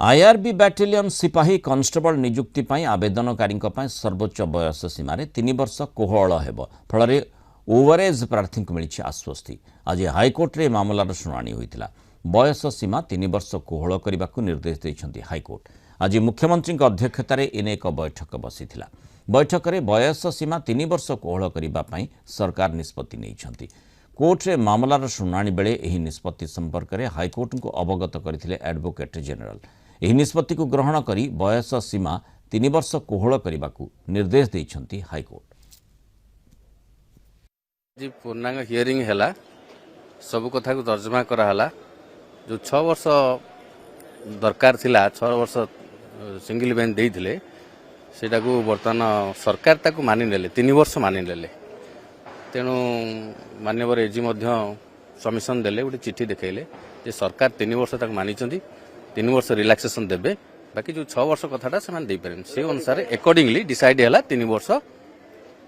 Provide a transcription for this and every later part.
IRB battalion सिपाही constable नियुक्ति पाई आवेदनकारी सर्वोच्च बयस सीमार 3 वर्ष कोहल हेब फल ओवरेज प्रार्थी को मिली आश्वस्ति। आज हाइकोर्ट रे मामलार शुणाणी होता। बयस सीमा 3 वर्ष कोहल करने को निर्देश देते हाइकोर्ट। आज मुख्यमंत्री अध्यक्षतार एने एक बैठक बसी। बैठक में बयस सीमा 3 वर्ष कोहल करने सरकार निष्पत्ति नहीं। कोर्ट रे मामलार शुणाणी बेले एही निष्पत्ति संपर्क में हाइकोर्ट को अवगत करथिले एडवोकेट जनरल। एही निष्पत्ति को ग्रहण करी बयस सीमा 3 वर्ष कोहल करने को निर्देश देइछंती हाइकोर्ट। जी पूर्णांग हियरिंग हैला सब कथा को तर्जमा कराला। जो 6 वर्ष दरकार थिला 6 वर्ष सिंगल बेंच देइथिले सेटा को वर्तमान सरकार ताकू मानि नेले 3 वर्ष मानि नेले। तेणु माननीय एजी सबमिशन देले गोटे चिठी देखले जे सरकार 3 वर्ष तक मानी 3 वर्ष रिलैक्सेशन देबे। बाकी जो 6 वर्ष कथाटा से दे पारे से अनुसार अकॉर्डिंगली डिसाइड हैला 3 वर्ष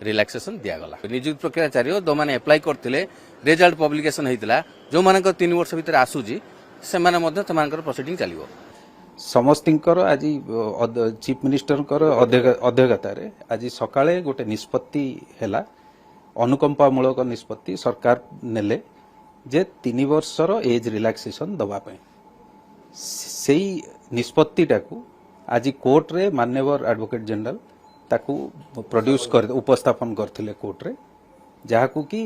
रिलैक्सेशन दिया गला। नियुक्ति प्रक्रिया चारियो दो माने अप्लाई करथिले रिजल्ट पब्लिकेशन हेतिला जो मानक 3 वर्ष भीतर आसुजी से माने मध्ये तमानकर प्रोसीडिंग चलिवो। समस्तिंकर आज चीफ मिनिस्टर अध्यक्षतार आज सकाळे गोटे निष्पत्ति हैला अनुकंपामूलक निष्पत्ति सरकार नेले जे 3 वर्षर एज रिलैक्सेशन दवाई से निष्पत्तिटा को आज कोर्ट रे माननीय एडवोकेट जनरल ताकू प्रोड्यूस कर उपस्थापन करथिले कोर्ट रे जहाकू कि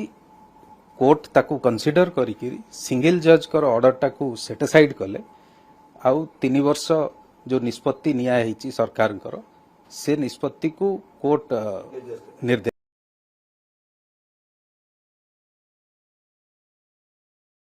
कोर्ट ताकू कंसीडर करिकि सिंगल जज कर ऑर्डर टाकू सेटिसाइड कले आउ 3 वर्ष जो निष्पत्ति निया हेची सरकार से निष्पत्ति को कोर्ट निर्देश